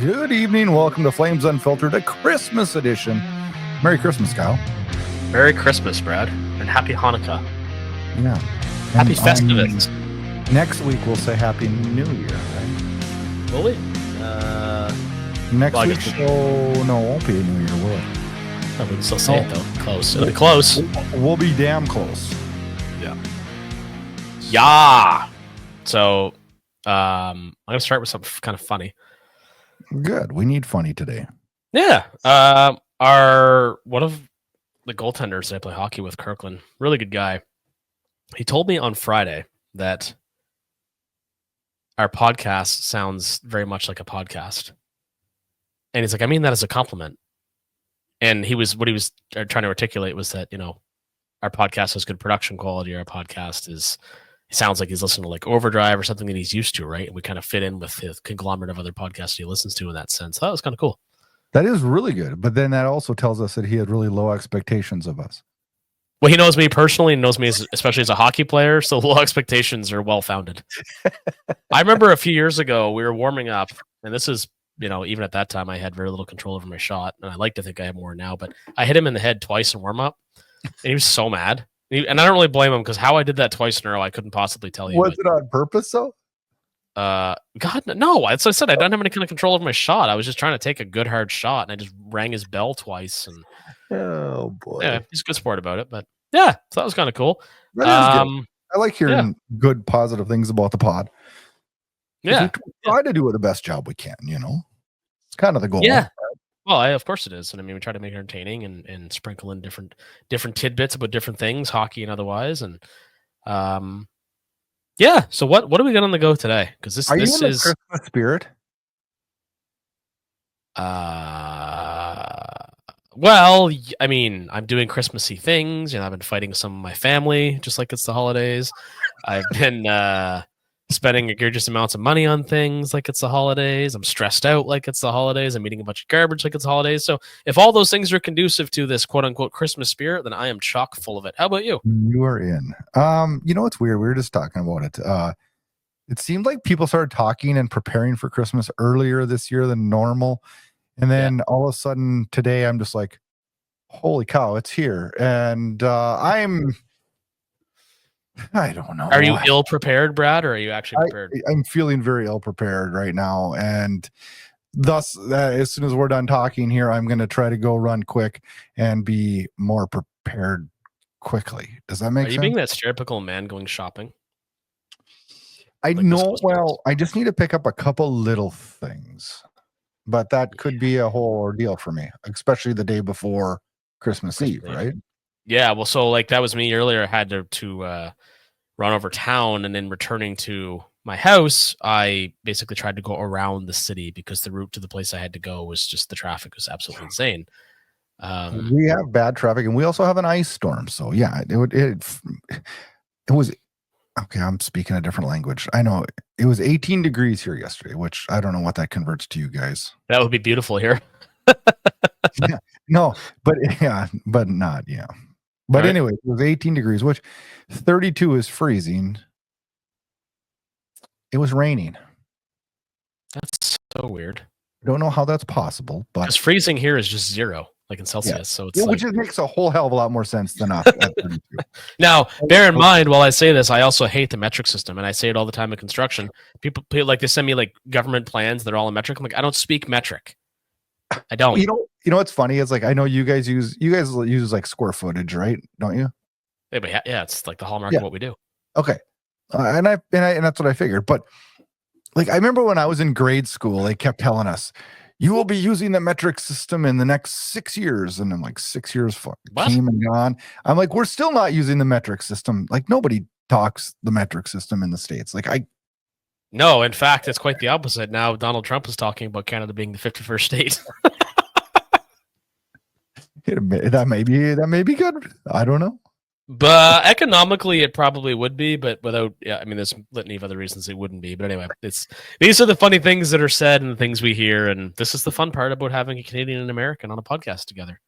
Good evening. Welcome to Flames Unfiltered, a Christmas edition. Merry Christmas, Kyle. Merry Christmas, Brad, and Happy Hanukkah. Yeah. Happy Festivus. Next week we'll say Happy New Year, right? Will we? Next week, no, it won't be a New Year, will it? No, we can still say it, though. Close. It'll be close. We'll be damn close. Yeah. Yeah. So, I'm going to start with something kind of funny. Good. We need funny today. Yeah. One of the goaltenders that I play hockey with, Kirkland, really good guy. He told me on Friday that our podcast sounds very much like a podcast. And he's like, I mean that as a compliment. And what he was trying to articulate was that, our podcast has good production quality. Our podcast it sounds like he's listening to like Overdrive or something that he's used to, right? And we kind of fit in with the conglomerate of other podcasts he listens to in that sense. That was kind of cool. That is really good. But then that also tells us that he had really low expectations of us. Well, he knows me personally and knows me especially as a hockey player, so low expectations are well-founded. I remember a few years ago, we were warming up, and this is, even at that time, I had very little control over my shot, and I like to think I have more now, but I hit him in the head twice in warm-up, and he was so mad. And I don't really blame him, because how I did that twice in a row, I couldn't possibly tell you. Was it on purpose, though? God, no. As I said, I don't have any kind of control over my shot. I was just trying to take a good, hard shot, and I just rang his bell twice, and oh, boy. Yeah, he's a good sport about it, but yeah, so that was kind of cool. That is good. I like hearing good, positive things about the pod. Yeah. We try to do the best job we can, It's kind of the goal. Yeah. Well, of course it is. And I mean, we try to make it entertaining and sprinkle in different tidbits about different things, hockey and otherwise. And yeah. So what are we got on the go today? Because this you in is the Christmas spirit. Well, I mean, I'm doing Christmassy things. I've been fighting some of my family, just like it's the holidays. I've been spending egregious amounts of money on things like it's the holidays. I'm stressed out like it's the holidays. I'm eating a bunch of garbage like it's the holidays. So if all those things are conducive to this quote-unquote Christmas spirit, then I am chock full of it. How about you? You are in. It's weird. We were just talking about it. It seemed like people started talking and preparing for Christmas earlier this year than normal. And then all of a sudden today, I'm just like, holy cow, it's here. And I don't know. Are you ill prepared, Brad, or are you actually prepared? I'm feeling very ill prepared right now. And thus, as soon as we're done talking here, I'm going to try to go run quick and be more prepared quickly. Does that make sense? Are you being that stereotypical man going shopping? I know. Well, I just need to pick up a couple little things. But that could be a whole ordeal for me, especially the day before Christmas Eve, right? Yeah, well, so like that was me earlier. I had to run over town, and then returning to my house, I basically tried to go around the city because the route to the place I had to go was just the traffic was absolutely insane. We have bad traffic, and we also have an ice storm. So yeah, it was. Okay, I'm speaking a different language. I know it was 18 degrees here yesterday, which I don't know what that converts to you guys. That would be beautiful here. Yeah, no, but not. Yeah. But anyway, it was 18 degrees, which 32 is freezing. It was raining. That's so weird. I don't know how that's possible, but because freezing here is just 0. Like in Celsius, yeah. So it's which makes a whole hell of a lot more sense than us at 32. Now, bear in mind, while I say this, I also hate the metric system, and I say it all the time in construction. People like they send me like government plans; they're all in metric. I'm like, I don't speak metric. I don't. You know what's funny is like I know you guys use like square footage, right? Don't you? Yeah, but yeah, it's like the hallmark of what we do. Okay, and that's what I figured. But like I remember when I was in grade school, they kept telling us, you will be using the metric system in the next 6 years. And I'm like, 6 years came and gone. I'm like, we're still not using the metric system. Like nobody talks the metric system in the States. No, in fact, it's quite the opposite. Now Donald Trump is talking about Canada being the 51st state. that may be good. I don't know. But economically, it probably would be, but without, I mean, there's litany of other reasons it wouldn't be. But anyway, these are the funny things that are said and the things we hear, and this is the fun part about having a Canadian and American on a podcast together.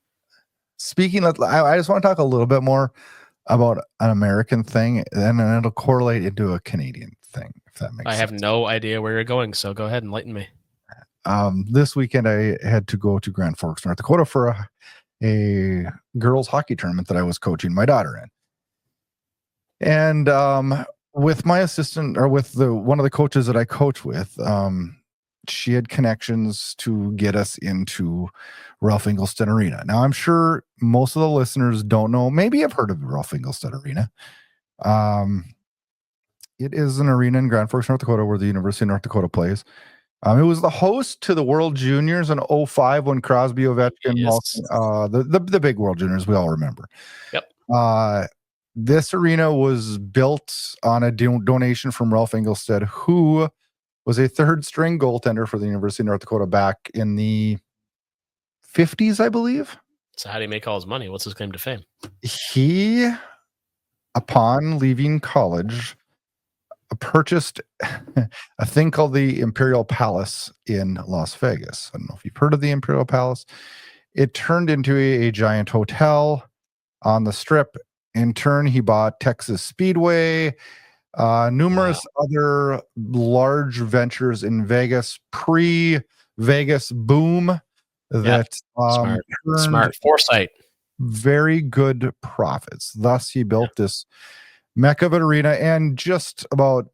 Speaking of, I just want to talk a little bit more about an American thing, and then it'll correlate into a Canadian thing, if that makes sense. I have no idea where you're going, so go ahead and enlighten me. This weekend I had to go to Grand Forks, North Dakota for a girls hockey tournament that I was coaching my daughter in. And with my assistant, or with one of the coaches that I coach with, she had connections to get us into Ralph Engelstad Arena. Now, I'm sure most of the listeners don't know. Maybe have heard of the Ralph Engelstad Arena. It is an arena in Grand Forks, North Dakota, where the University of North Dakota plays. It was the host to the World Juniors in 2005 when Crosby, Ovechkin, Yes. the big World Juniors we all remember. Yep. This arena was built on a donation from Ralph Engelstad, who was a third-string goaltender for the University of North Dakota back in the 50s, I believe. So how do you make all his money? What's his claim to fame? He, upon leaving college, purchased a thing called the Imperial Palace in Las Vegas. I don't know if you've heard of the Imperial Palace. It turned into a giant hotel on the Strip. In turn, he bought Texas Speedway, numerous other large ventures in Vegas, pre-Vegas boom that smart foresight, very good profits. Thus, he built this mecca of an arena, and just about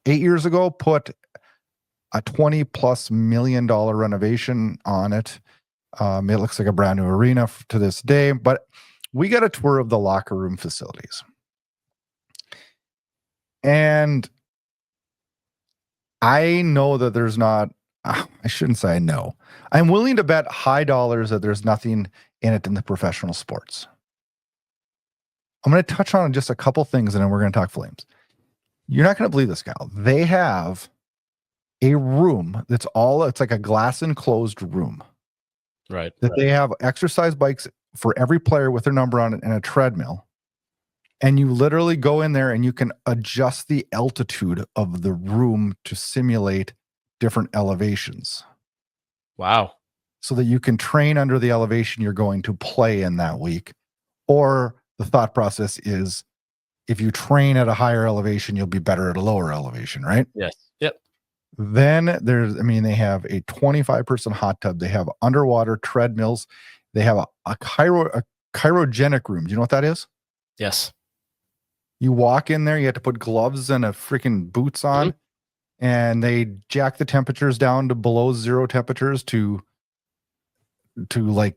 8 years ago, put a $20+ million renovation on it. It looks like a brand new arena to this day, but we got a tour of the locker room facilities. And I know that there's not, I shouldn't say I know. I'm willing to bet high dollars that there's nothing in it in the professional sports. I'm going to touch on just a couple things and then we're going to talk Flames. You're not going to believe this, Cal. They have a room it's like a glass enclosed room. Right. They have exercise bikes for every player with their number on it and a treadmill. And you literally go in there and you can adjust the altitude of the room to simulate different elevations. Wow. So that you can train under the elevation you're going to play in that week. Or the thought process is, if you train at a higher elevation, you'll be better at a lower elevation, right? Yes. Yep. Then they have a 25-person hot tub. They have underwater treadmills. They have a cryogenic room. Do you know what that is? Yes. You walk in there, you have to put gloves and a freaking boots on, and they jack the temperatures down to below zero temperatures to like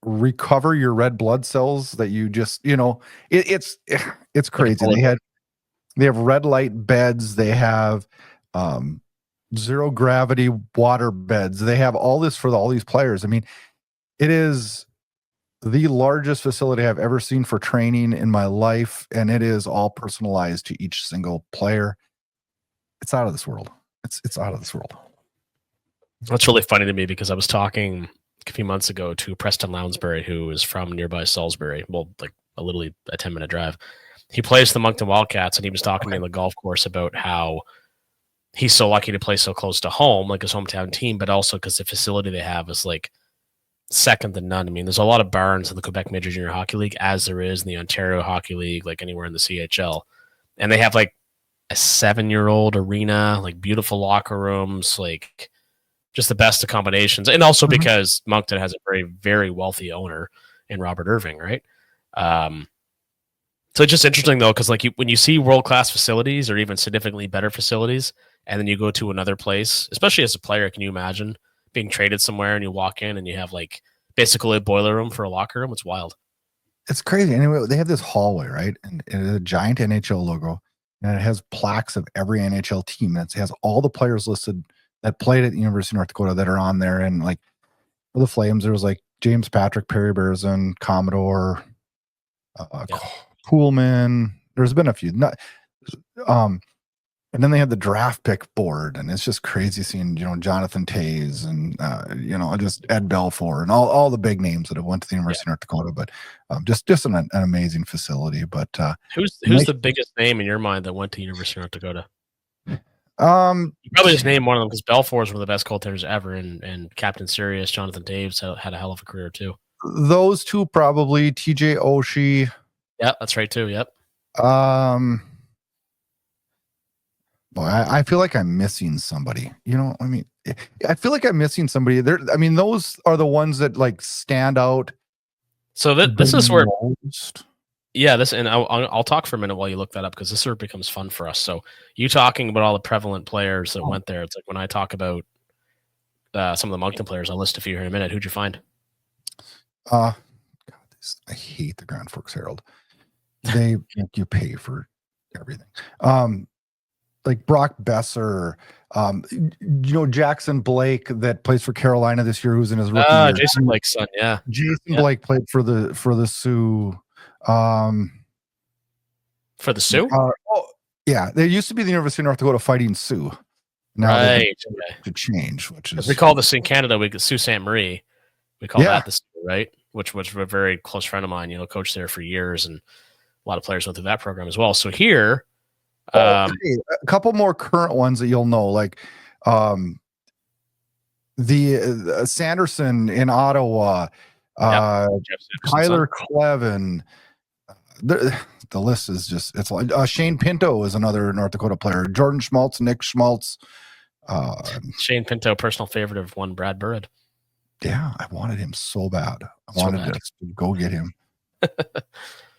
recover your red blood cells that you just, it's crazy. They have red light beds. They have zero gravity water beds. They have all this for all these players. I mean, it is the largest facility I've ever seen for training in my life, and it is all personalized to each single player. It's out of this world. It's out of this world. That's really funny to me because I was talking a few months ago to Preston Lounsbury, who is from nearby Salisbury. Well, like literally a 10-minute drive. He plays the Moncton Wildcats, and he was talking to me on the golf course about how he's so lucky to play so close to home, like his hometown team, but also because the facility they have is like second to none. I mean, there's a lot of barns in the Quebec Major Junior Hockey League, as there is in the Ontario Hockey League, like anywhere in the CHL. And they have like a 7-year-old arena, like beautiful locker rooms, like just the best of combinations. And also because Moncton has a very, very wealthy owner in Robert Irving, right? So it's just interesting though, because like when you see world-class facilities or even significantly better facilities, and then you go to another place, especially as a player, can you imagine being traded somewhere and you walk in and you have like basically a boiler room for a locker room? It's wild. It's crazy. Anyway, they have this hallway, right? And it's a giant NHL logo, and it has plaques of every NHL team. It has all the players listed that played at the University of North Dakota that are on there. And like for the Flames, there was like James Patrick, Perry Berzin, Commodore, Poolman. There's been a few. And then they had the draft pick board, and it's just crazy seeing, Jonathan Taze and, just Ed Belfour and all the big names that have went to the University of North Dakota. But just an amazing facility. But who's the biggest name in your mind that went to University of North Dakota? You probably just name one of them, because Belfour is one of the best goaltenders ever, and Captain Sirius, Jonathan Taves, had a hell of a career too. Those two probably. TJ Oshie. Yeah, that's right too. Yep. Boy, I feel like I'm missing somebody. I mean, I feel like I'm missing somebody there. I mean, those are the ones that like stand out. So this is where, most. yeah, this, and I'll talk for a minute while you look that up, because this sort of becomes fun for us. So you talking about all the prevalent players that went there. It's like when I talk about some of the Moncton players, I'll list a few here in a minute. Who'd you find? God, I hate the Grand Forks Herald. They make you pay for everything. Like Brock Besser, Jackson Blake that plays for Carolina this year, who's in his rookie year. Jason Blake's son, yeah. Jason Blake played for the Sioux. For the Sioux? Yeah, they used to be the University of North Dakota Fighting Sioux. Now right. To change, which is we call this in Canada, we Sault Ste. Marie. We call that the Sioux, right? Which was a very close friend of mine, coached there for years, and a lot of players went through that program as well. So here, a couple more current ones that you'll know, like the Sanderson in Ottawa, Tyler Clevin. The list is just, it's like Shane Pinto is another North Dakota player. Jordan Schmaltz, Nick Schmaltz. Shane Pinto, personal favorite of one Brad Burud. Yeah, I wanted him so bad. I wanted to go get him.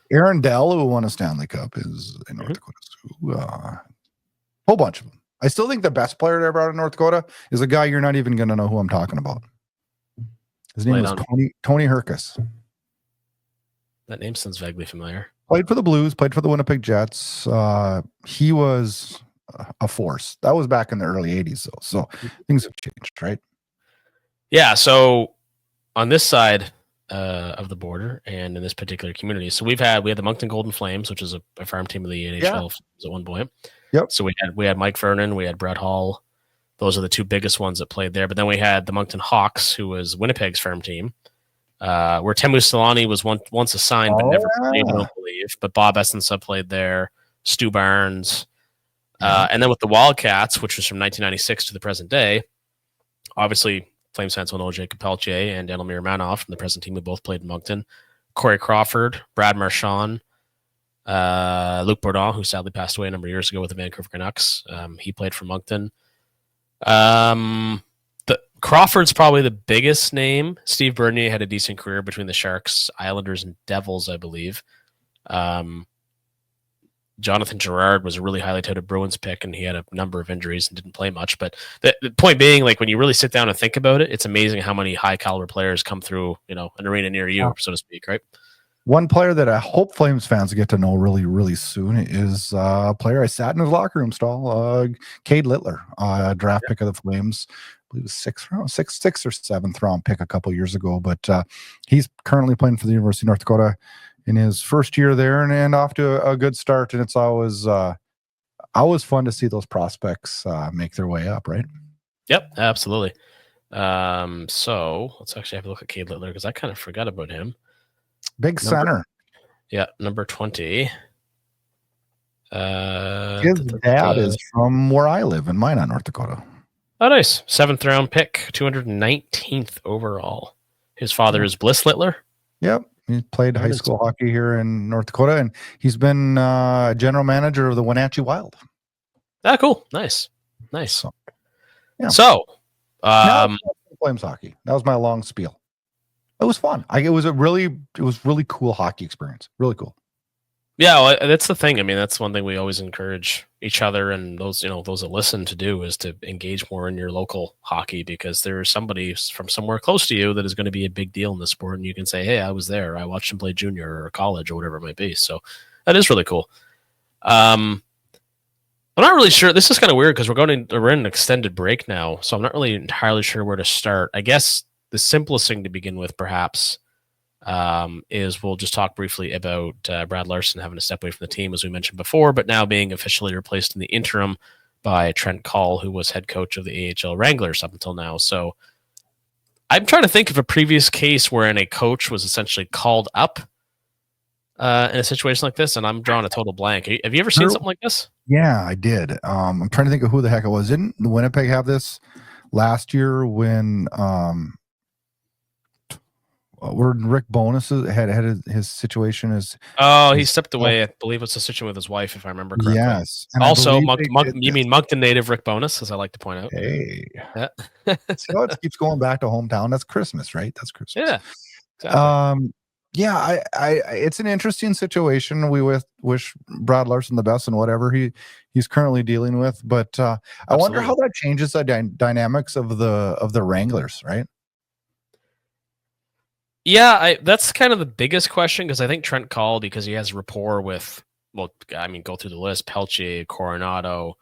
Aaron Dell, who won a Stanley Cup, is in North Dakota. Whole bunch of them. I still think the best player ever out of North Dakota is a guy you're not even going to know who I'm talking about. His name is Tony Herkus. That name sounds vaguely familiar. Played for the Blues, played for the Winnipeg Jets. He was a force. That was back in the early 80s, though. So things have changed, right? Yeah, so on this side of the border and in this particular community, so we had the Moncton Golden Flames, which is a farm team of the NHL at one point. Yep. So we had Mike Vernon, we had Brett Hall. Those are the two biggest ones that played there. But then we had the Moncton Hawks, who was Winnipeg's farm team, where Teemu Selanne was once assigned but never played, I don't believe. But Bob Essensa played there, Stu Barnes. And then with the Wildcats, which was from 1996 to the present day, obviously Flames fans will know Jacob Pelletier and Elmir Manoff from the present team who both played in Moncton. Corey Crawford, Brad Marchand, Luc Bourdon, who sadly passed away a number of years ago with the Vancouver Canucks. He played for Moncton. Crawford's probably the biggest name. Steve Bernier had a decent career between the Sharks, Islanders, and Devils, I believe. Jonathan Girard was a really highly touted Bruins pick, and he had a number of injuries and didn't play much. But the point being, like, when you really sit down and think about it, it's amazing how many high caliber players come through, an arena near you, so to speak, right? One player that I hope Flames fans get to know really, really soon is a player I sat in his locker room stall, Cade Littler, draft pick of the Flames. I believe it was sixth or seventh round pick a couple years ago, but he's currently playing for the University of North Dakota in his first year there, and off to a good start. And it's always fun to see those prospects make their way up, right? Yep, absolutely. So let's actually have a look at Cade Littler, because I kind of forgot about him. Big center. Number 20. His dad is from where I live in Minot, North Dakota. Oh, nice. 7th round pick, 219th overall. His father is Bliss Littler. Yep. He played high school hockey here in North Dakota, and he's been general manager of the Wenatchee Wild. Ah, cool. Nice. So, Flames hockey. That was my long spiel. It was fun. It was really cool hockey experience. Really cool. Yeah, well, that's the thing. I mean, that's one thing we always encourage each other and those that listen to do, is to engage more in your local hockey, because there's somebody from somewhere close to you that is going to be a big deal in the sport, and you can say, "Hey, I was there. I watched him play junior or college or whatever it might be." So that is really cool. I'm not really sure. This is kind of weird because we're in an extended break now, so I'm not really entirely sure where to start. I guess the simplest thing to begin with, perhaps, is we'll just talk briefly about Brad Larson having to step away from the team, as we mentioned before, but now being officially replaced in the interim by Trent Call, who was head coach of the AHL Wranglers up until now. So I'm trying to think of a previous case wherein a coach was essentially called up in a situation like this, and I'm drawing a total blank. Have you ever seen something like this? Yeah, I did. I'm trying to think of who the heck it was. Didn't Winnipeg have this last year when where Rick Bonus had his situation is. Oh, he stepped away. I believe it's a situation with his wife, if I remember correctly. Yes, and also, you mean Moncton native Rick Bonus, as I like to point out. Hey, yeah. See how it keeps going back to hometown? That's Christmas, right? That's Christmas. Yeah, exactly. Yeah, it's an interesting situation. We wish Brad Larson the best and whatever he's currently dealing with, but I wonder how that changes the dynamics of the Wranglers, right? Yeah, that's kind of the biggest question, because I think Trent called because he has rapport with, well, I mean, go through the list: Pelche, Coronado.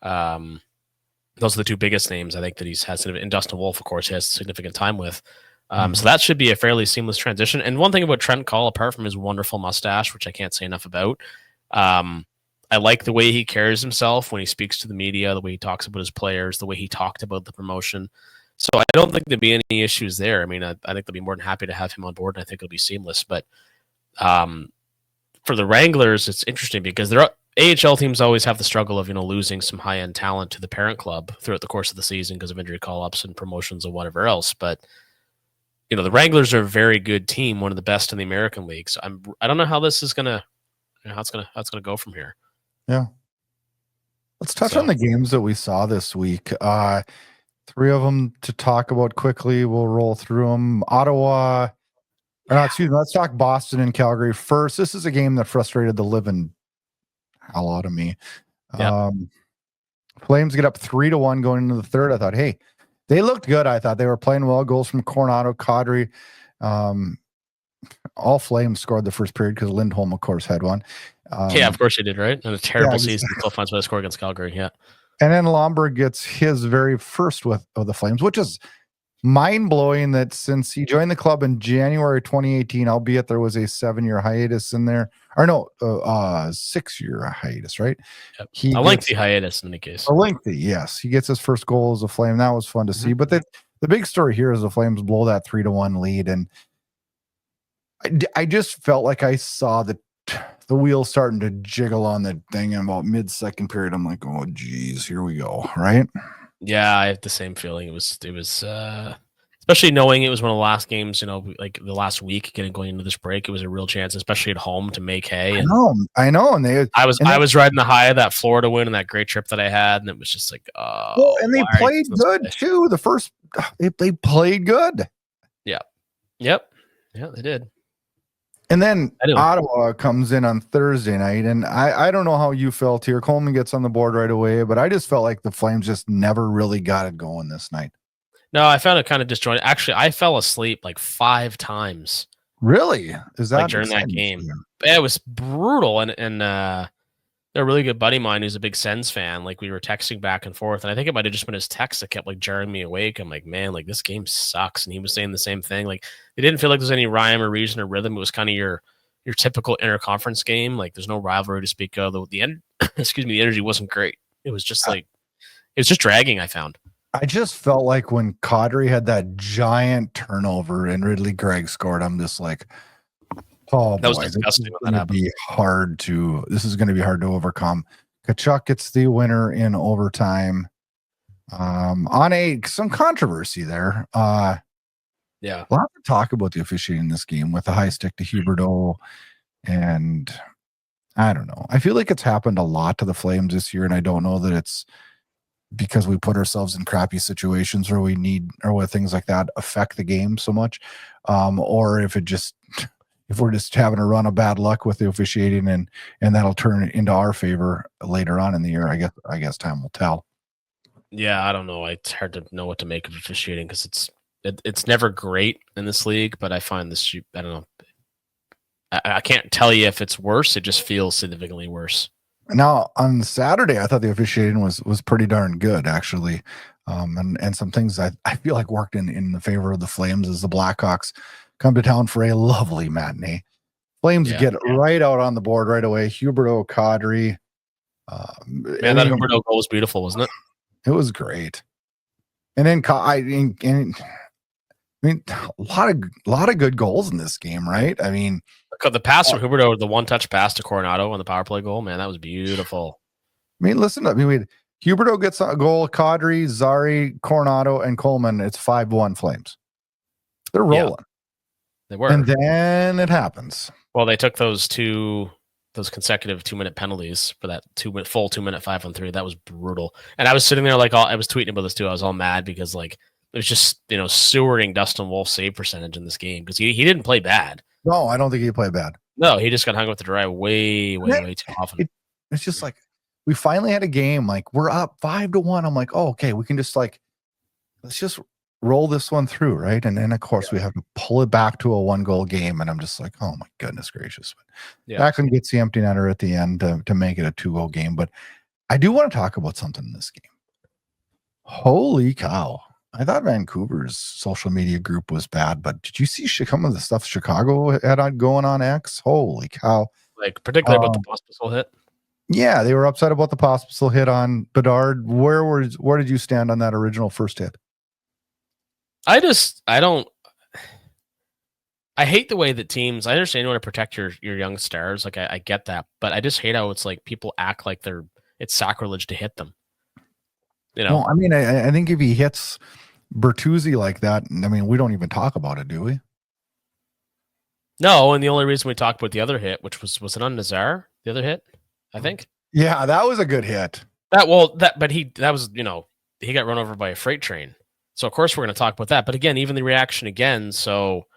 Those are the two biggest names I think that he's had. And Dustin Wolf, of course, he has significant time with. So that should be a fairly seamless transition. And one thing about Trent Call, apart from his wonderful mustache, which I can't say enough about, I like the way he carries himself when he speaks to the media, the way he talks about his players, the way he talked about the promotion. So I don't think there'd be any issues there. I mean, I think they'll be more than happy to have him on board, and I think it'll be seamless. But for the Wranglers, it's interesting because their AHL teams always have the struggle of, losing some high-end talent to the parent club throughout the course of the season because of injury call-ups and promotions and whatever else. But the Wranglers are a very good team, one of the best in the American League. So I don't know how this is gonna go from here. Yeah. Let's touch on the games that we saw this week. 3 of them to talk about quickly. We'll roll through them. Ottawa, let's talk Boston and Calgary first. This is a game that frustrated the living hell out of me. Yep. Flames get up 3-1 going into the third. I thought, hey, they looked good. I thought they were playing well. Goals from Coronado, Kadri. All Flames scored the first period because Lindholm, of course, had one. Yeah, of course he did, right? And a terrible season. Still finds a way to score against Calgary, yeah. And then Lomberg gets his very first of the Flames, which is mind-blowing that since he joined the club in January 2018, albeit there was a 7-year hiatus in there. Or no, 6-year hiatus, right? Yep. A lengthy hiatus in any case. A lengthy, yes. He gets his first goal as a Flame. That was fun to see. But the big story here is the Flames blow that 3-1 lead. And I just felt like I saw the wheels starting to jiggle on the thing in about mid-second period. I'm like, oh, geez, here we go, right? Yeah, I have the same feeling. It was especially knowing it was one of the last games, like the last week going into this break, it was a real chance, especially at home, to make hay. I know. And I was riding the high of that Florida win and that great trip that I had, and it was just like, and they played good too. The first, they played good. Yeah. Yep. Yeah, they did. And then Ottawa comes in on Thursday night, and I don't know how you felt here. Coleman gets on the board right away, but I just felt like the Flames just never really got it going this night. No, I found it kind of disjointed. Actually, I fell asleep like 5 times. Really? Is that during that game? Yeah, it was brutal, and a really good buddy of mine who's a big Sens fan. Like, we were texting back and forth, and I think it might have just been his text that kept like jarring me awake. I'm like, man, like this game sucks, and he was saying the same thing. Like, it didn't feel like there's any rhyme or reason or rhythm. It was kind of your typical interconference game. Like, there's no rivalry to speak of. The energy wasn't great. It was just it was just dragging, I found. I just felt like when Kadri had that giant turnover and Ridley Gregg scored, I'm just like, oh, that was disgusting when that happened. This is going to be hard to overcome. Tkachuk gets the winner in overtime. On some controversy there. Yeah, a lot to talk about the officiating in this game with the high stick to Huberdeau, and I don't know. I feel like it's happened a lot to the Flames this year, and I don't know that it's because we put ourselves in crappy situations where where things like that affect the game so much, or if we're just having a run of bad luck with the officiating and that'll turn into our favor later on in the year. I guess time will tell. Yeah, I don't know. It's hard to know what to make of officiating because it's never great in this league, but I find this, I don't know. I can't tell you if it's worse. It just feels significantly worse. Now on Saturday, I thought the officiating was pretty darn good, actually. And some things I feel like worked in the favor of the Flames as the Blackhawks come to town for a lovely matinee. Flames get right out on the board right away. Huberdeau, Kadri. Man, that Huberdeau goal was beautiful, wasn't it? It was great. And then I mean, a lot of good goals in this game, right? I mean, the pass from Huberdeau, the one-touch pass to Coronado on the power play goal, man, that was beautiful. I mean, Huberdeau gets a goal, Kadri, Zari, Coronado, and Coleman. It's 5-1 Flames. They're rolling. They were. And then it happens. Well, they took those consecutive 2-minute penalties for that full 2-minute 5-on-3. That was brutal. And I was sitting there I was tweeting about this too. I was all mad because like it was just stewarding Dustin Wolf's save percentage in this game because he didn't play bad. No, I don't think he played bad. No, he just got hung with the drive way too often. It's just like we finally had a game. Like we're up 5-1. I'm like, oh, okay, we can just let's just roll this one through, right? And then of course we have to pull it back to a 1-goal game. And I'm just like, oh my goodness gracious. But Backlund gets the empty netter at the end to make it a 2-goal game. But I do want to talk about something in this game. Holy cow. I thought Vancouver's social media group was bad, but did you see some of the stuff Chicago had going on X? Holy cow. Like particularly about the Pospisil hit? Yeah, they were upset about the Pospisil hit on Bedard. Where did you stand on that original first hit? I hate the way that teams, I understand you want to protect your young stars. Like I get that, but I just hate how it's like people act like it's sacrilege to hit them. Well, I mean, I think if he hits Bertuzzi like that, I mean, we don't even talk about it, do we? No, and the only reason we talked about the other hit, which was it on Nazar? The other hit, I think. Yeah, that was a good hit. He got run over by a freight train. So of course we're going to talk about that. But again, even the reaction again. So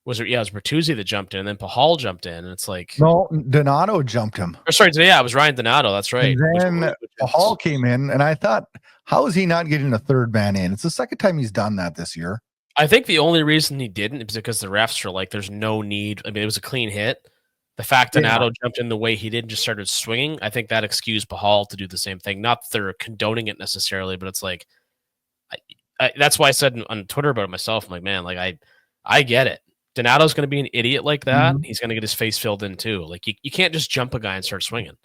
was it was Bertuzzi that jumped in, and then Pachal jumped in, and it's like no, Donato jumped him. Or sorry, yeah, it was Ryan Donato. That's right. And then Pachal came in, and I thought, how is he not getting a third man in? It's the second time he's done that this year. I think the only reason he didn't is because the refs are like, there's no need. I mean, it was a clean hit. The fact Donato jumped in the way he did and just started swinging, I think that excused Pachal to do the same thing. Not that they're condoning it necessarily, but it's like, that's why I said on Twitter about it myself. I'm like, man, like I get it. Donato's going to be an idiot like that. Mm-hmm. He's going to get his face filled in too. Like you can't just jump a guy and start swinging.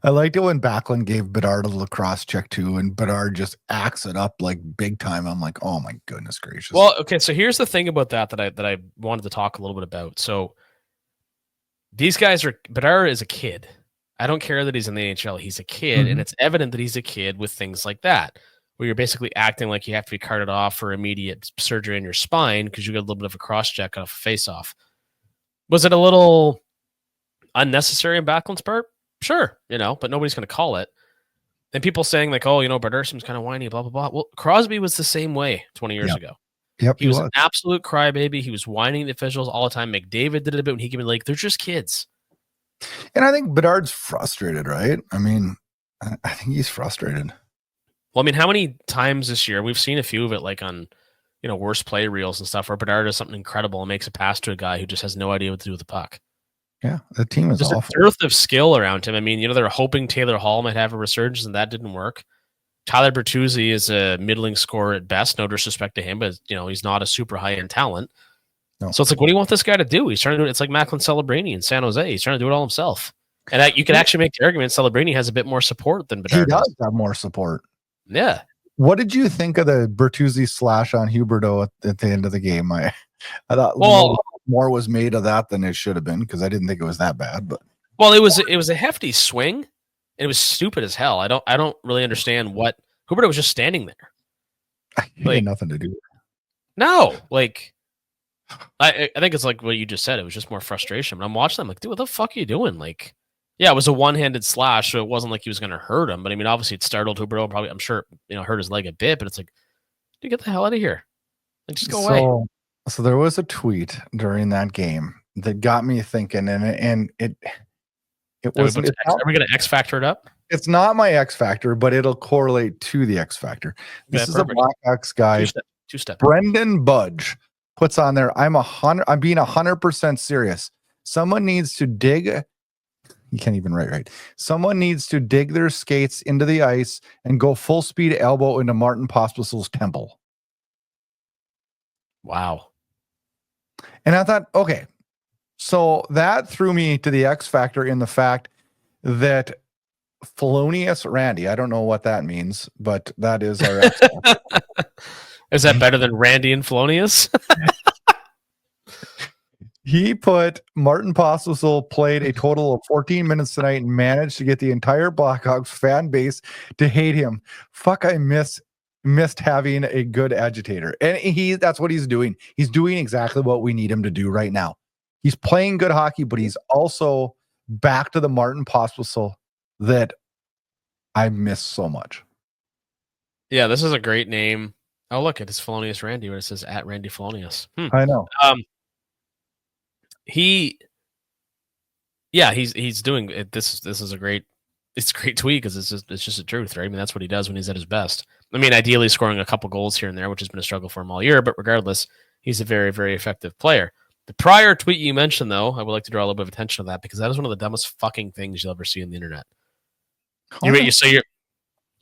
I liked it when Backlund gave Bedard a lacrosse check too, and Bedard just acts it up like big time. I'm like, oh my goodness gracious. Well, okay, so here's the thing about that I wanted to talk a little bit about. So these guys Bedard is a kid. I don't care that he's in the NHL. He's a kid, and it's evident that he's a kid with things like that, where you're basically acting like you have to be carted off for immediate surgery in your spine because you got a little bit of a cross check off a face-off. Was it a little unnecessary in Backlund's part? Sure, but nobody's going to call it. And people saying like, oh, Bedard seems kind of whiny, blah, blah, blah. Well, Crosby was the same way 20 years ago. Yep, he was an absolute crybaby. He was whining at the officials all the time. McDavid did it a bit when he came in. Like, they're just kids. And I think Bedard's frustrated, right? I mean, I think he's frustrated. Well, I mean, how many times this year we've seen a few of it, like on, worst play reels and stuff, where Bedard does something incredible and makes a pass to a guy who just has no idea what to do with the puck. Yeah, the team is awful. A dearth of skill around him. I mean, they're hoping Taylor Hall might have a resurgence, and that didn't work. Tyler Bertuzzi is a middling scorer at best. No disrespect to him, but he's not a super high end talent. No. So it's like, what do you want this guy to do? He's trying to do it. It's like Macklin Celebrini in San Jose. He's trying to do it all himself. And you can actually make the argument Celebrini has a bit more support than Bedard. He does have more support. Yeah. What did you think of the Bertuzzi slash on Huberdeau at the end of the game? I thought more was made of that than it should have been, because I didn't think it was that bad. But it was a hefty swing, and it was stupid as hell. I don't really understand what Huberdeau was just standing there. He had nothing to do with it. No, like I think it's like what you just said. It was just more frustration. But I'm watching them like, dude, what the fuck are you doing? Like, yeah, it was a one-handed slash, so it wasn't like he was going to hurt him. But I mean, obviously, it startled Huberdeau. Probably, I'm sure, hurt his leg a bit. But it's like, dude, get the hell out of here! Like, just go away. So there was a tweet during that game that got me thinking, and it was. Are we going to X factor it up? It's not my X factor, but it'll correlate to the X factor. This is perfect. A Blackhawks guy. Two-step. Brendan Budge puts on there. I'm being 100% serious. Someone needs to dig. You can't even write right. Someone needs to dig their skates into the ice and go full speed elbow into Martin Pospisil's temple. Wow. And I thought, okay, so that threw me to the X factor in the fact that Felonious Randy, I don't know what that means, but that is our X factor. Is that better than Randy and Felonious? He put Martin Pospisil played a total of 14 minutes tonight and managed to get the entire Blackhawks fan base to hate him. Fuck, I miss missed having a good agitator. And that's what he's doing. He's doing exactly what we need him to do right now. He's playing good hockey, but he's also back to the Martin Pospisil that I miss so much. Yeah, this is a great name. Oh, look, it is Felonious Randy, where it says at Randy Felonious. I know. He's doing it. This is a great tweet because it's just the truth, right? I mean, that's what he does when he's at his best. I mean, ideally scoring a couple goals here and there, which has been a struggle for him all year, but regardless, he's a very, very effective player. The prior tweet you mentioned, though, I would like to draw a little bit of attention to that because that is one of the dumbest fucking things you'll ever see on the internet.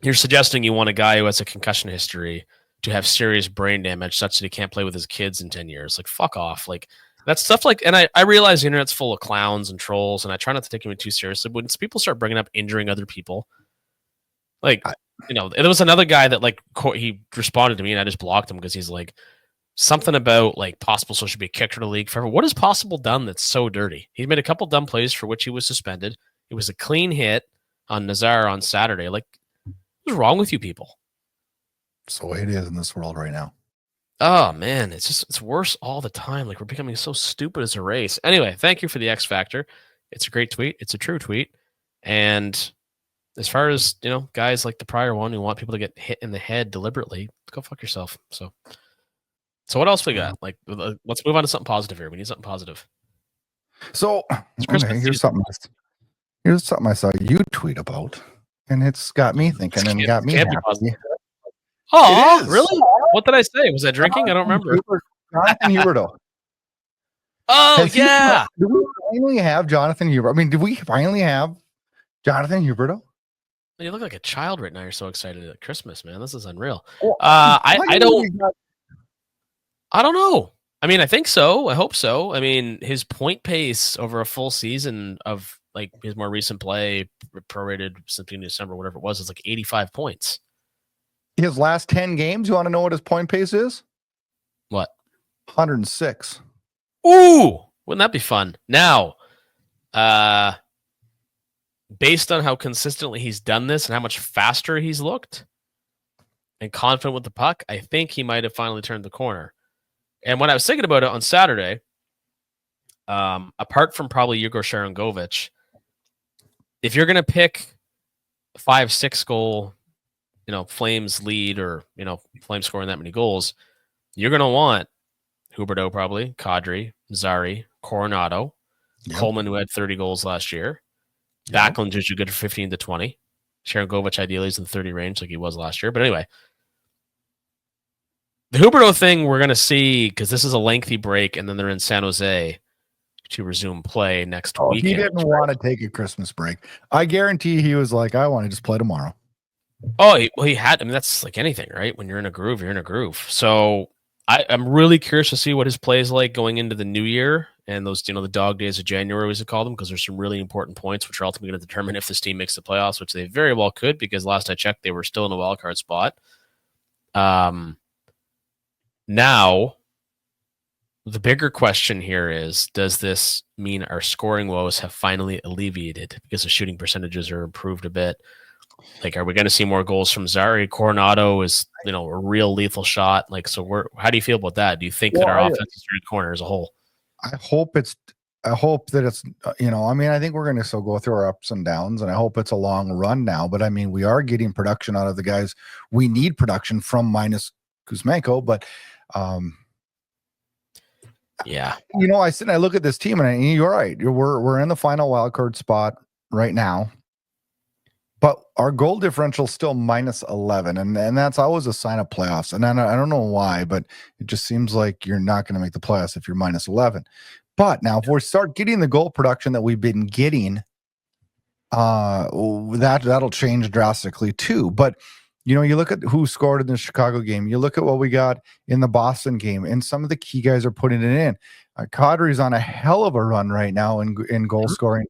You're suggesting you want a guy who has a concussion history to have serious brain damage such that he can't play with his kids in 10 years. Like, fuck off. Like, that's stuff like, and I realize the internet's full of clowns and trolls, and I try not to take him too seriously. But when people start bringing up injuring other people, like, there was another guy that, like, he responded to me, and I just blocked him because he's like, something about, like, Pospisil should be kicked from the league forever. What has Pospisil done that's so dirty? He made a couple dumb plays for which he was suspended. It was a clean hit on Nazar on Saturday. Like, what's wrong with you people? So it is in this world right now. Oh, man, it's worse all the time. Like, we're becoming so stupid as a race. Anyway, thank you for the X Factor. It's a great tweet. It's a true tweet. And as far as, guys like the prior one who want people to get hit in the head deliberately, go fuck yourself. So what else we got? Like, let's move on to something positive here. We need something positive. So here's something I saw you tweet about, and it's got me thinking and got me happy. Oh, really? What did I say? Was I drinking? I don't remember. Jonathan Huberdeau. Oh, yeah. Do we finally have Jonathan Huberdeau? I mean, did we finally have Jonathan Huberdeau? You look like a child right now. You're so excited at Christmas, man. This is unreal. Well, I don't know. I mean, I think so. I hope so. I mean, his point pace over a full season of, like, his more recent play, prorated something in December, whatever it was, is like 85 points. His last 10 games, you want to know what his point pace is? What? 106. Ooh, wouldn't that be fun? Now, based on how consistently he's done this and how much faster he's looked and confident with the puck, I think he might have finally turned the corner. And when I was thinking about it on Saturday, apart from probably Yegor Sharangovich, if you're going to pick 5-6 goal, Flames lead or, Flames scoring that many goals, you're going to want Huberdeau probably, Kadri, Zary, Coronado, Coleman, who had 30 goals last year. Backlund is good for 15 to 20. Sharangovich ideally is in the 30 range like he was last year. But anyway, the Huberdeau thing we're going to see because this is a lengthy break and then they're in San Jose to resume play next weekend. He didn't want to take a Christmas break. I guarantee he was like, I want to just play tomorrow. Oh, he had. I mean, that's like anything, right? When you're in a groove, you're in a groove. So I'm really curious to see what his play is like going into the new year and those, the dog days of January, as we call them, because there's some really important points which are ultimately going to determine if this team makes the playoffs, which they very well could, because last I checked, they were still in a wild card spot. Now, the bigger question here is, does this mean our scoring woes have finally alleviated because the shooting percentages are improved a bit? Like, are we going to see more goals from Zary? Coronado is, a real lethal shot. Like, so how do you feel about that? Do you think that our offense is turned the corner as a whole? I hope that it's, I think we're going to still go through our ups and downs, and I hope it's a long run now. But I mean, we are getting production out of the guys. We need production from minus Kuzmenko, but yeah, I sit and I look at this team, and you're right. We're in the final wild card spot right now. But our goal differential is still minus 11, and that's always a sign of playoffs. And I don't know why, but it just seems like you're not going to make the playoffs if you're minus 11. But now, if we start getting the goal production that we've been getting, that'll change drastically too. But you look at who scored in the Chicago game. You look at what we got in the Boston game, and some of the key guys are putting it in. Kadri's on a hell of a run right now in goal scoring.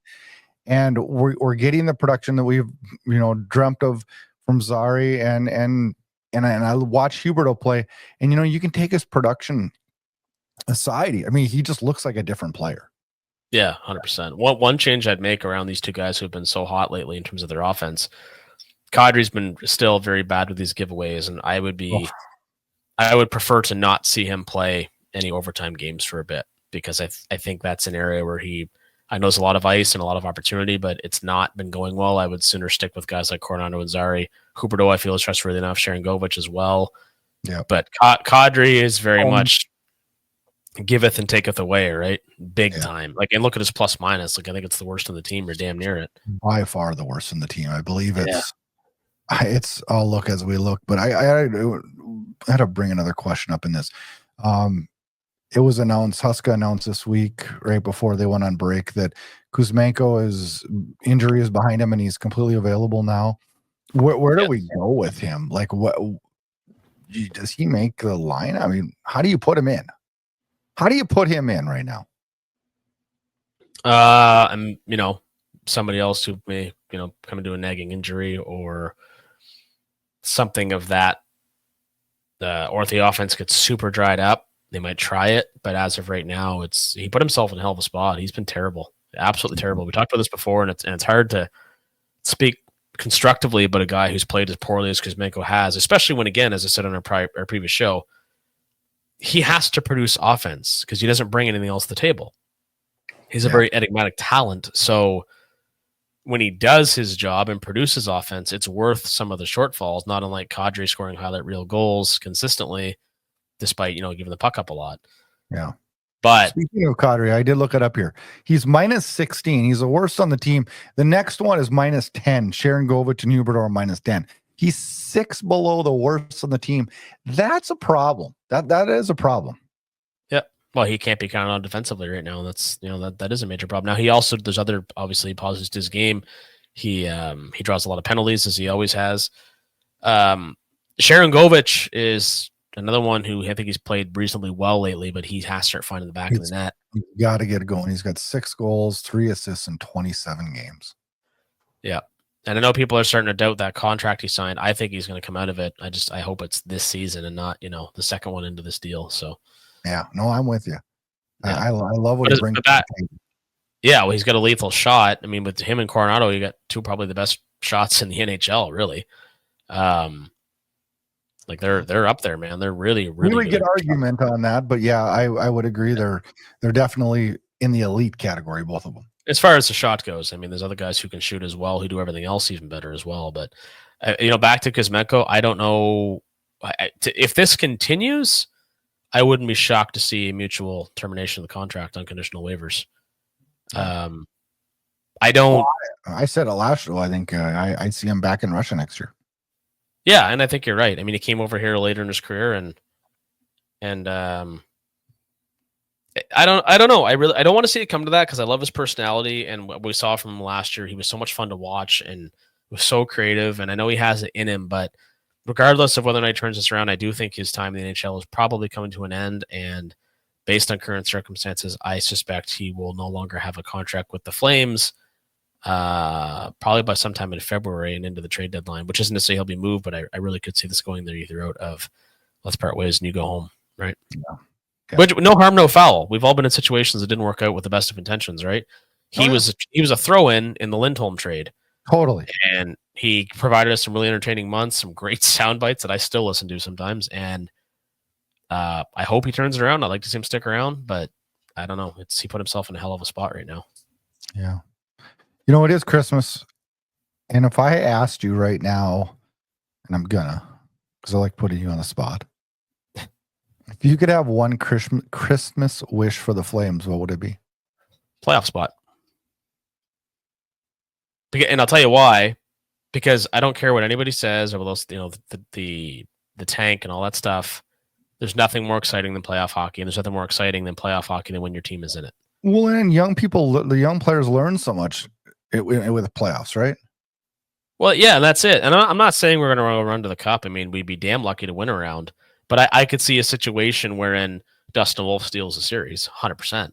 And we're getting the production that we've dreamt of from Zary and I watch Huberdeau play, and you can take his production aside. I mean, he just looks like a different player. Yeah, 100%. One change I'd make around these two guys who have been so hot lately in terms of their offense, Kadri's been still very bad with these giveaways, and I would prefer to not see him play any overtime games for a bit, because I think that's an area where I know there's a lot of ice and a lot of opportunity, but it's not been going well. I would sooner stick with guys like Coronado and Zary. Huberdeau, I feel, is trustworthy enough. Sharangovich as well. Yeah. But Cgy is very much giveth and taketh away, right? Big time. Like, and look at his plus minus. Like, I think it's the worst in the team, or damn near it. By far the worst in the team. I believe it's I'll look as we look, but I had to bring another question up in this. It was announced, Huska announced this week, right before they went on break, that Kuzmenko injury is behind him and he's completely available now. Where do we go with him? Like, what does he make the line? I mean, how do you put him in? How do you put him in right now? And somebody else who may come into a nagging injury or something of that, or if the offense gets super dried up, they might try it. But as of right now, he put himself in a hell of a spot. He's been terrible, absolutely terrible. We talked about this before, and it's hard to speak constructively about a guy who's played as poorly as Kuzmenko has, especially when, again, as I said on our previous show, he has to produce offense because he doesn't bring anything else to the table. He's a very enigmatic talent. So when he does his job and produces offense, it's worth some of the shortfalls, not unlike Cgy scoring highlight reel goals consistently, despite, giving the puck up a lot. Yeah. But speaking of Cgy, I did look it up here. He's minus 16. He's the worst on the team. The next one is minus 10. Sharangovich and Huberdeau are minus 10. He's 6 below the worst on the team. That's a problem. That is a problem. Yeah. Well, he can't be counted on defensively right now. That's that is a major problem. Now, he also, there's other obviously positives to his game. He draws a lot of penalties, as he always has. Sharangovich is another one who I think he's played reasonably well lately, but he has to start finding the back of the net. He's got to get it going. He's got 6 goals, 3 assists in 27 games. Yeah. And I know people are starting to doubt that contract he signed. I think he's going to come out of it. I hope it's this season and not, the second one into this deal. So, yeah, no, I'm with you. Yeah. I love what he brings. Yeah, well, he's got a lethal shot. I mean, with him and Coronado, you got two probably the best shots in the NHL, really. Like they're up there, man. They're really, really good argument on that, but yeah, I would agree. They're definitely in the elite category, both of them. As far as the shot goes, I mean, there's other guys who can shoot as well, who do everything else even better as well. But back to Kuzmenko, I don't know if this continues. I wouldn't be shocked to see a mutual termination of the contract, unconditional waivers. I don't. Well, I said it last show. I think I'd see him back in Russia next year. Yeah, and I think you're right. I mean, he came over here later in his career, and I don't know. I don't want to see it come to that because I love his personality and what we saw from him last year. He was so much fun to watch and was so creative, and I know he has it in him. But regardless of whether or not he turns this around, I do think his time in the NHL is probably coming to an end. And based on current circumstances, I suspect he will no longer have a contract with the Flames. Probably by sometime in February and into the trade deadline, which isn't to say he'll be moved, but I really could see this going the route of let's part ways and you go home, right? Yeah. Okay. But no harm, no foul. We've all been in situations that didn't work out with the best of intentions, right? He was a throw-in in the Lindholm trade. Totally. And he provided us some really entertaining months, some great sound bites that I still listen to sometimes. And I hope he turns it around. I'd like to see him stick around, but I don't know. He put himself in a hell of a spot right now. Yeah. It is Christmas. And if I asked you right now, and I'm gonna, because I like putting you on the spot, if you could have one Christmas wish for the Flames, what would it be? Playoff spot. And I'll tell you why. Because I don't care what anybody says or those, the tank and all that stuff. There's nothing more exciting than playoff hockey, and there's nothing more exciting than playoff hockey than when your team is in it. Well, and the young players learn so much with the playoffs, right? Well, yeah, that's it. And I'm not saying we're going to run to the cup. I mean, we'd be damn lucky to win a round. But I could see a situation wherein Dustin Wolf steals a series, 100%.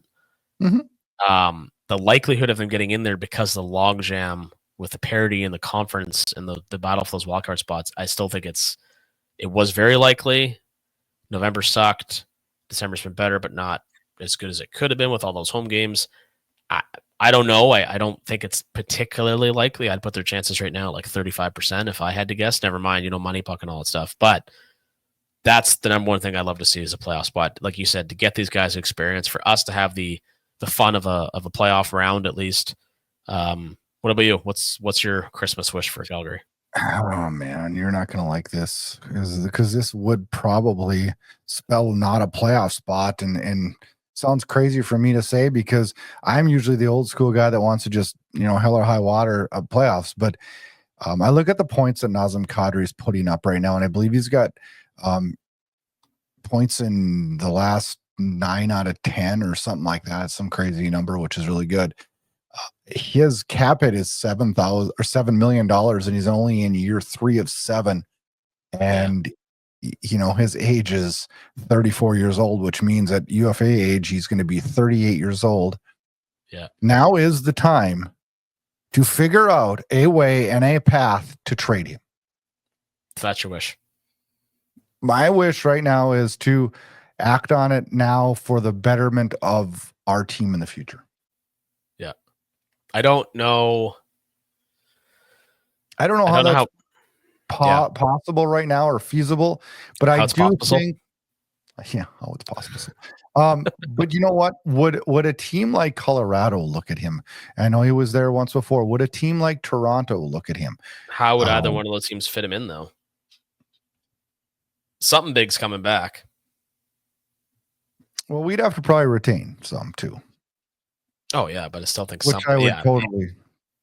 Mm-hmm. The likelihood of them getting in there because of the logjam with the parity in the conference and the battle for those wildcard spots, I still think it was very likely. November sucked. December's been better, but not as good as it could have been with all those home games. I don't know. I don't think it's particularly likely. I'd put their chances right now at like 35% if I had to guess. Never mind, money puck and all that stuff. But that's the number one thing I'd love to see is a playoff spot. Like you said, to get these guys experience, for us to have the fun of a playoff round at least. What about you? What's your Christmas wish for Calgary? Oh man, you're not gonna like this because this would probably spell not a playoff spot, and sounds crazy for me to say because I'm usually the old school guy that wants to just hell or high water of playoffs. But I look at the points that Nazem Kadri is putting up right now, and I believe he's got points in the last 9 out of 10 or something like that. It's some crazy number, which is really good. His cap hit is $7 million, and he's only in year 3 of 7. And his age is 34 years old, which means at UFA age he's going to be 38 years old. Yeah. Now is the time to figure out a way and a path to trade him. If that's your wish. My wish right now is to act on it now for the betterment of our team in the future. Yeah. I don't know how that's possible right now or feasible, but I do think how it's possible. But you know what? Would a team like Colorado look at him? I know he was there once before. Would a team like Toronto look at him? How would either one of those teams fit him in though? Something big's coming back. Well, we'd have to probably retain some too. Oh yeah, but I still think which I would totally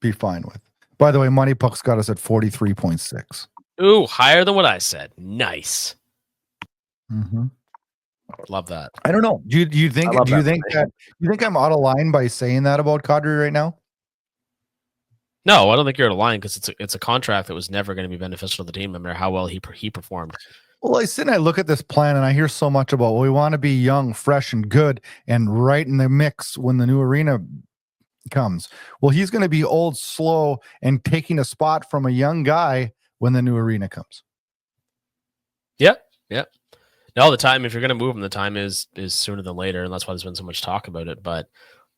be fine with. By the way, Money Puck's got us at 43.6. Ooh, higher than what I said. Nice. Mm-hmm. Love that. I don't know. Do you think I'm out of line by saying that about Kadri right now? No, I don't think you're out of line because it's a contract that was never going to be beneficial to the team, no matter how well he performed. Well, I sit and I look at this plan and I hear so much about, we want to be young, fresh, and good, and right in the mix when the new arena comes. Well, he's going to be old, slow, and taking a spot from a young guy when the new arena comes. Yep. No, the time, if you're going to move him, the time is sooner than later, and that's why there's been so much talk about it. But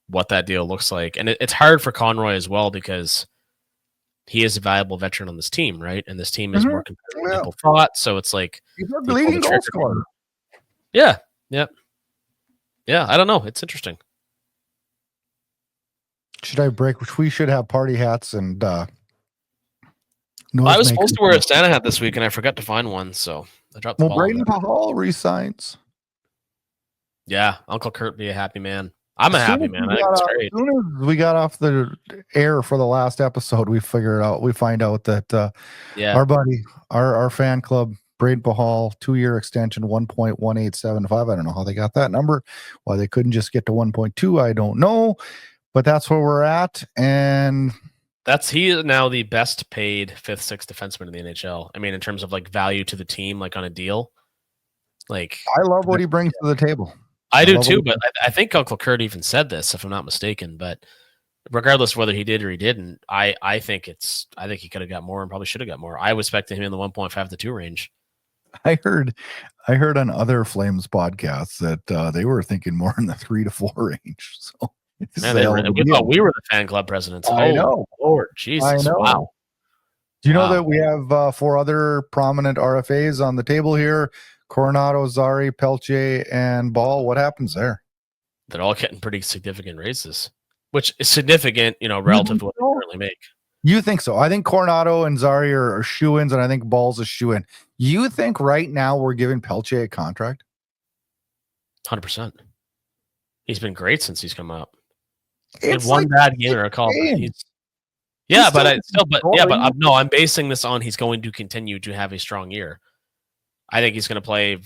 what that deal looks like, and it's hard for Conroy as well because he is a valuable veteran on this team, right? And this team is more competitive than people thought. So it's like he's our leading goal scorer. Yeah. I don't know. It's interesting. We should have party hats and. I was supposed to wear a Santa hat this week, and I forgot to find one, so I dropped the ball. Braden Pachal resigns. Yeah, Uncle Kurt be a happy man. I'm a happy man. I think it's great. As soon as we got off the air for the last episode, we find out that our buddy, our fan club, Braden Pachal, 2-year extension, 1.1875. I don't know how they got that number. Why they couldn't just get to 1.2, I don't know. But that's where we're at. And he is now the best paid 5th, 6th defenseman in the NHL. I mean, in terms of like value to the team, like on a deal. Like, I love what he brings to the table. I do too, but I think Uncle Kurt even said this, if I'm not mistaken. But regardless of whether he did or he didn't, I think he could have got more and probably should have got more. I was expecting him in the 1.5 to 2 range. I heard on other Flames podcasts that they were thinking more in the 3 to 4 range. So man, we thought we were the fan club presidents. I know, Lord Jesus, I know. Wow. Do you know that we have 4 other prominent RFAs on the table here? Coronado, Zary, Peltier, and Ball. What happens there? They're all getting pretty significant raises, which is significant, relative to what they currently make. You think so? I think Coronado and Zary are shoe-ins, and I think Ball's a shoe-in. You think right now we're giving Peltier a contract? 100%. He's been great since he's come up. It's one bad game or a call. I'm basing this on he's going to continue to have a strong year. I think he's going to play,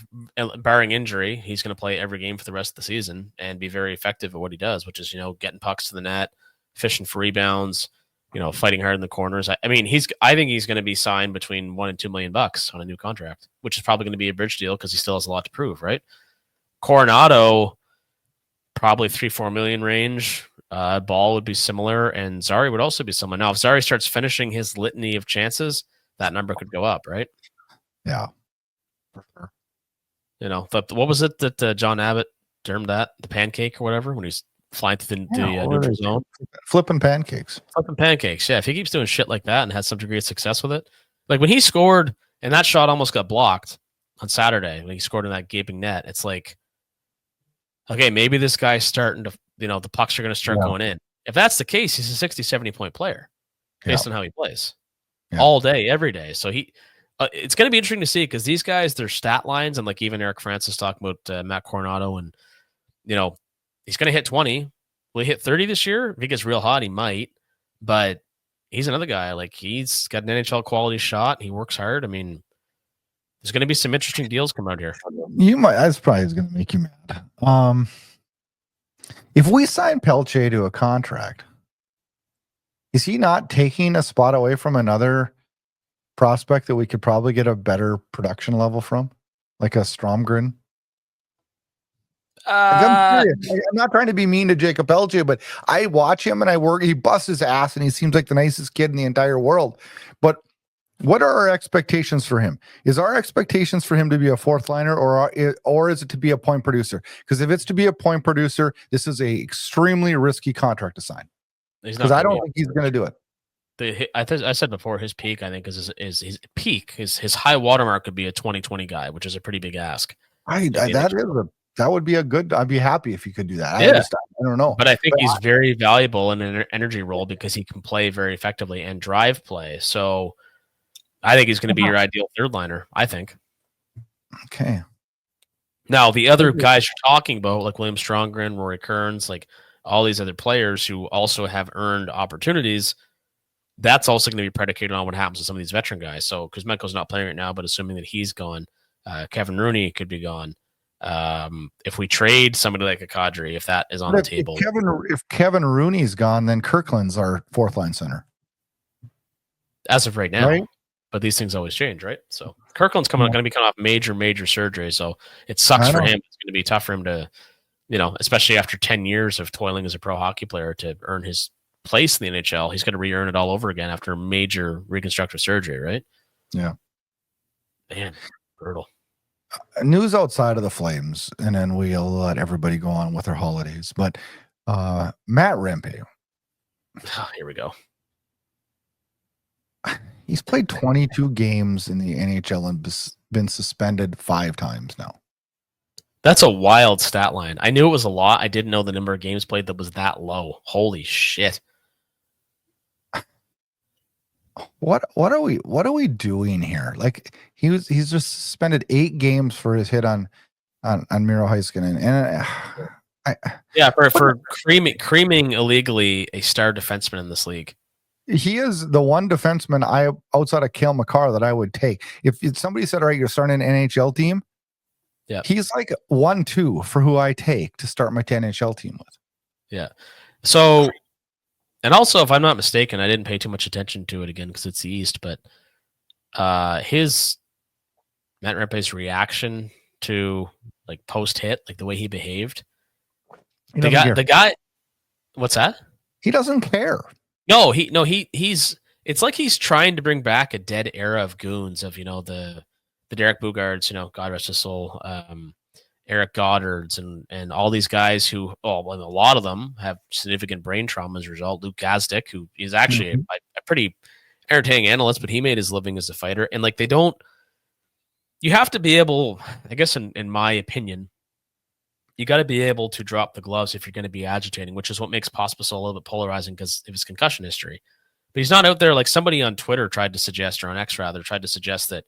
barring injury, he's going to play every game for the rest of the season and be very effective at what he does, which is, getting pucks to the net, fishing for rebounds, fighting hard in the corners. I think he's going to be signed between $1 and $2 million on a new contract, which is probably going to be a bridge deal because he still has a lot to prove, right? Coronado, probably 3-4 million range. Ball would be similar, and Zary would also be similar. Now, if Zary starts finishing his litany of chances, that number could go up, right? Yeah. What was it that John Abbott termed that? The pancake or whatever, when he's flying through Yeah, the what are neutral they zone. flipping pancakes. Flipping pancakes. Yeah, if he keeps doing shit like that and has some degree of success with it. Like when he scored and that shot almost got blocked on Saturday when he scored in that gaping net, it's like, okay, maybe this guy's starting to, the pucks are going to start going in. If that's the case, he's a 60, 70 point player based on how he plays all day, every day. So it's going to be interesting to see because these guys, their stat lines, and like even Eric Francis talking about Matt Coronado, and he's going to hit 20. Will he hit 30 this year? If he gets real hot, he might. But he's another guy. Like he's got an NHL quality shot. He works hard. I mean, there's going to be some interesting deals come out here. That's probably going to make you mad. If we sign Pelche to a contract, is he not taking a spot away from another prospect that we could probably get a better production level from, like a Stromgren? I'm not trying to be mean to Jacob Pelche, but I watch him and he busts his ass and he seems like the nicest kid in the entire world. But what are our expectations for him? Is our expectations for him to be a fourth liner or is it to be a point producer? Because if it's to be a point producer, this is a extremely risky contract to sign. Because I don't think he's going to do it. I said before, his peak, I think, is his peak. His high watermark could be a 2020 guy, which is a pretty big ask. That would be a good. I'd be happy if he could do that. Yeah. I don't know, but I think he's very valuable in an energy role because he can play very effectively and drive play. So I think he's going to be your ideal third liner. I think. Okay. Now the other guys you're talking about, like William Stromgren, Rory Kearns, like all these other players who also have earned opportunities. That's also going to be predicated on what happens to some of these veteran guys. So Kuzmenko's not playing right now, but assuming that he's gone, Kevin Rooney could be gone. If we trade somebody like a Cgy, if that is on the table. If Kevin Rooney's gone, then Kirkland's our fourth line center. As of right now. Right? But these things always change, right? So Kirkland's going to be coming off major surgery. So it sucks for him. It's going to be tough for him to, especially after 10 years of toiling as a pro hockey player to earn his place in the NHL. He's going to re-earn it all over again after major reconstructive surgery, right? Yeah. Man, brutal. News outside of the Flames, and then we'll let everybody go on with their holidays. But Matt Rempe. Oh, here we go. He's played 22 games in the NHL and been suspended 5 times now. That's a wild stat line. I knew it was a lot. I didn't know the number of games played that was that low. Holy shit. What are we doing here? Like he's just suspended 8 games for his hit on Miro Heiskanen, and for creaming illegally a star defenseman in this league. He is the one defenseman outside of Cale Makar that I would take. If somebody said, all right, you're starting an NHL team, yeah, he's like 1-2 for who I take to start my NHL team with. Yeah. So, and also, if I'm not mistaken, I didn't pay too much attention to it again because it's the East, but his Matt Rempe's reaction to like post hit, like the way he behaved. The guy, what's that? He doesn't care. No, he's it's like he's trying to bring back a dead era of goons of, the Derek Boogards, God rest his soul, Eric Goddards and all these guys who, a lot of them have significant brain trauma as a result. Luke Gazdick, who is actually a pretty entertaining analyst, but he made his living as a fighter. And like, you have to be able, I guess in my opinion, you got to be able to drop the gloves if you're going to be agitating, which is what makes Pospisil a little bit polarizing because of his concussion history. But he's not out there like somebody on Twitter tried to suggest, or on X rather, tried to suggest that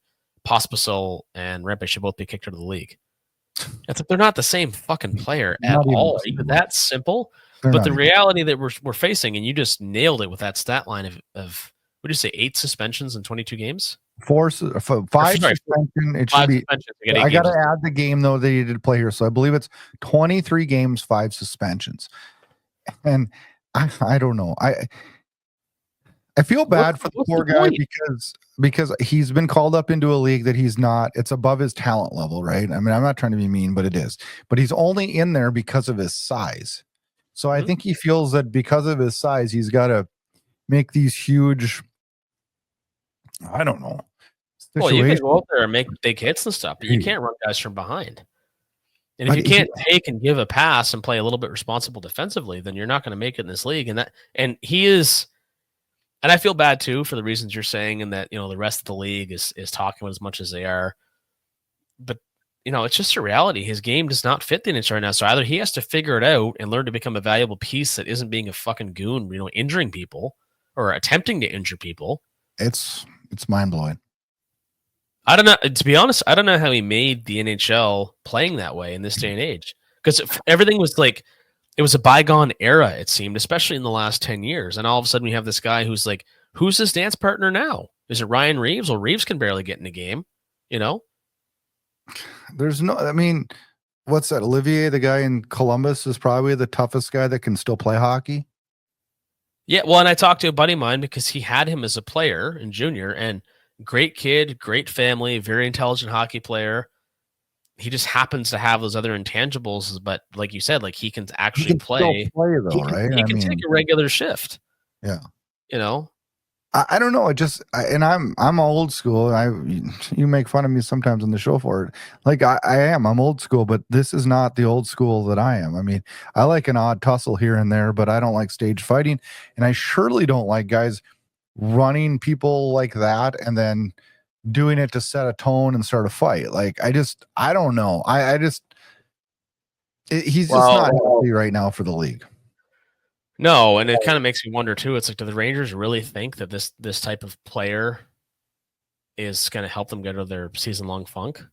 Pospisil and Rempe should both be kicked out of the league. It's like they're not the same fucking player at all. Even that simple. But the reality that we're facing, and you just nailed it with that stat line of what did you say, 8 suspensions in 22 games? 5 suspension. It should be. I got to add the game though that he did play here, so I believe it's 23 games, 5 suspensions. And I don't know. I feel bad for the poor guy because he's been called up into a league that he's not. It's above his talent level, right? I mean, I'm not trying to be mean, but it is. But he's only in there because of his size. So I think he feels that because of his size, he's got to make these huge. I don't know. Well, you can go out there and make big hits and stuff, but you can't run guys from behind. And if you can't take and give a pass and play a little bit responsible defensively, then you're not going to make it in this league. And he is, and I feel bad too for the reasons you're saying, and that the rest of the league is talking about as much as they are. But it's just a reality. His game does not fit the NHL right now. So either he has to figure it out and learn to become a valuable piece that isn't being a fucking goon, injuring people or attempting to injure people. It's mind blowing. I don't know. To be honest, I don't know how he made the NHL playing that way in this day and age. Because everything was like, it was a bygone era, it seemed, especially in the last 10 years. And all of a sudden we have this guy who's like, who's his dance partner now? Is it Ryan Reeves? Well, Reeves can barely get in a game, There's no, I mean, what's that? Olivier, the guy in Columbus, is probably the toughest guy that can still play hockey. Yeah, well, and I talked to a buddy of mine because he had him as a player in junior, and great kid, great family, very intelligent hockey player. He just happens to have those other intangibles, but like you said, like he can actually play. Though, right? He can take a regular shift. Yeah. I don't know. I'm old school. You make fun of me sometimes on the show for it. Like I'm old school, but this is not the old school that I am. I mean, I like an odd tussle here and there, but I don't like stage fighting, and I surely don't like guys running people like that and then doing it to set a tone and start a fight. Like I don't know. He's just not healthy right now for the league. No, and it kind of makes me wonder too. It's like, do the Rangers really think that this type of player is going to help them get out of their season-long funk?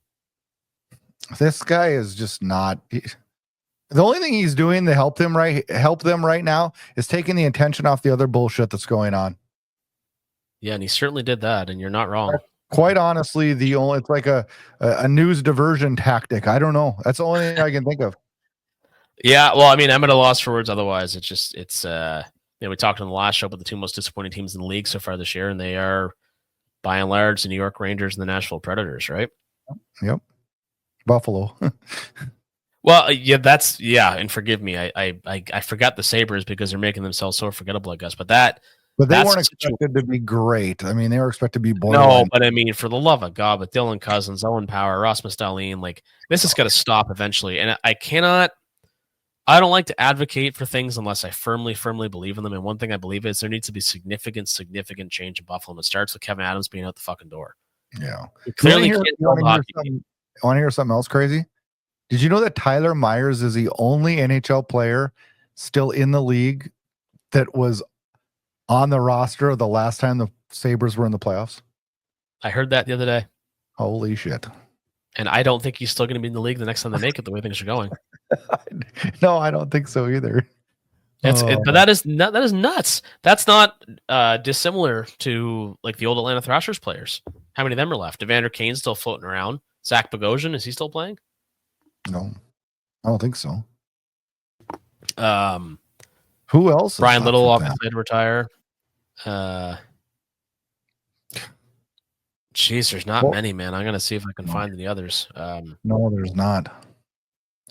This guy is just not. The only thing he's doing to help them right now is taking the attention off the other bullshit that's going on. Yeah, and he certainly did that, and you're not wrong. Quite honestly, it's like a news diversion tactic. I don't know. That's the only thing I can think of. Yeah, well, I mean, I'm at a loss for words. Otherwise, we talked on the last show about the two most disappointing teams in the league so far this year, and they are, by and large, the New York Rangers and the Nashville Predators, right? Yep. Buffalo. Well, yeah, and forgive me, I forgot the Sabres because they're making themselves so forgettable, I guess. But they weren't expected to be great. I mean, they were expected to be borderline. No, but I mean, for the love of God, with Dylan Cousins, Owen Power, Rasmus Dahlin, like this has got to stop eventually. And I don't like to advocate for things unless I firmly believe in them. And one thing I believe is there needs to be significant change in Buffalo. And it starts with Kevin Adams being out the fucking door. Yeah. Clearly, want to hear something else crazy? Did you know that Tyler Myers is the only NHL player still in the league that was on the roster the last time the Sabres were in the playoffs? I heard that the other day. Holy shit. And I don't think he's still going to be in the league the next time they make it the way things are going. No, I don't think so either. But that is nuts. That's not dissimilar to like the old Atlanta Thrashers players. How many of them are left? Evander Kane's still floating around. Zach Bogosian, is he still playing? No, I don't think so. Who else? Brian Little obviously had to retire. Jeez, there's not many, man. I'm gonna see if I can find the others. No, there's not.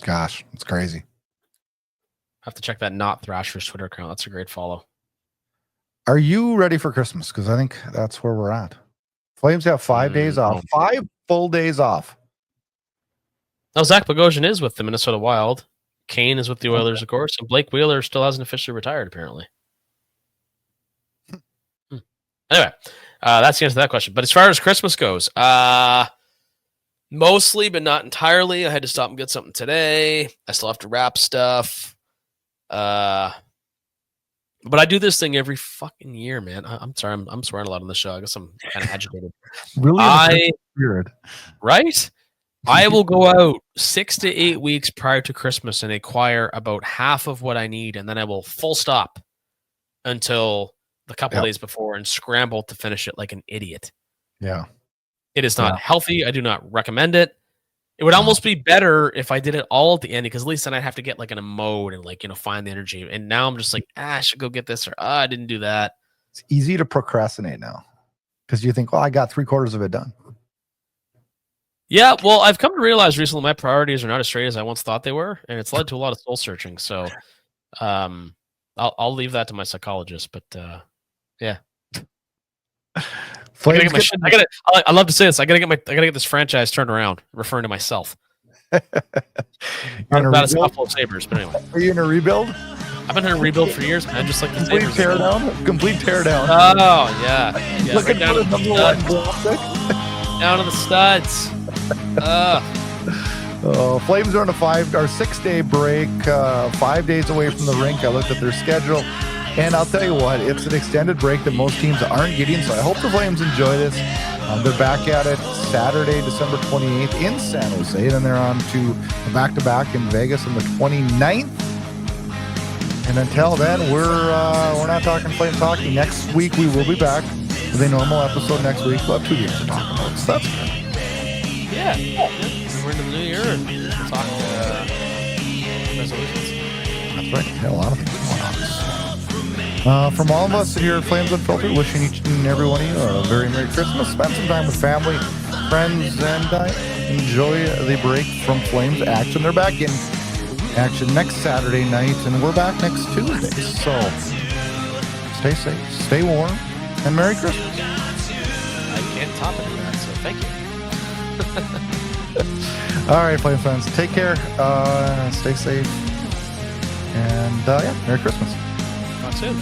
Gosh, it's crazy. I have to check that Not Thrashers Twitter account. That's a great follow. Are you ready for Christmas? Because I think that's where we're at. Flames have 5 days off. 5 full days off. Now, Zach Bogosian is with the Minnesota Wild. Kane is with the Oilers, of course. And Blake Wheeler still hasn't officially retired, apparently. Anyway, that's the answer to that question. But as far as Christmas goes, mostly, but not entirely. I had to stop and get something today. I still have to wrap stuff. But I do this thing every fucking year, man. I'm sorry, I'm swearing a lot on the show. I guess I'm kind of agitated. Really? Right? I will go out 6 to 8 weeks prior to Christmas and acquire about half of what I need, and then I will full stop until the couple days before and scramble to finish it like an idiot. Yeah. It is not healthy. I do not recommend it. It would almost be better if I did it all at the end, because at least then I'd have to get like in a mode and find the energy. And now I'm just like, I should go get this, or I didn't do that. It's easy to procrastinate now because you think, I got 3/4 of it done. Yeah, well, I've come to realize recently my priorities are not as straight as I once thought they were, and it's led to a lot of soul searching. So, I'll leave that to my psychologist. But yeah, I love to say this. I gotta get this franchise turned around. Referring to myself. In a Not a rebuild? scuffle of Sabres, but anyway. Are you in a rebuild? I've been in a rebuild for years, man, just like the Complete Sabres. teardown? Complete teardown. Oh, yeah. Looking right for the number one studs. draft pick? Down to the studs. Flames are on a 6-day break, 5 days away from the rink. I looked at their schedule, and I'll tell you what, it's an extended break that most teams aren't getting, so I hope the Flames enjoy this. They're back at it Saturday, December 28th in San Jose. Then they're on to a back-to-back in Vegas on the 29th. And until then, we're not talking Flames hockey. Next week, we will be back with a normal episode next week. We'll have 2 games to talk about, so that's good. Yeah. We're into the new year and we're talking resolutions. That's right. Yeah, a lot of things going on. From all of us here at Flames Unfiltered, wishing each and every one of you a very Merry Christmas. Spend some time with family, friends, and enjoy the break from Flames action. They're back in action next Saturday night, and we're back next Tuesday. So stay safe, stay warm, and Merry Christmas. I can't top any of that, so thank you. All right, Flames fans, take care, stay safe, and Merry Christmas. Talk soon.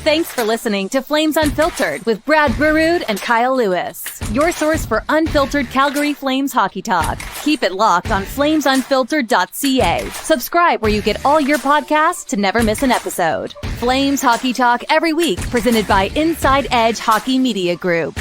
Thanks for listening to Flames Unfiltered with Brad Burud and Kyle Lewis, your source for unfiltered Calgary Flames hockey talk. Keep it locked on flamesunfiltered.ca. Subscribe where you get all your podcasts to never miss an episode. Flames hockey talk every week, presented by Inside Edge Hockey Media Group.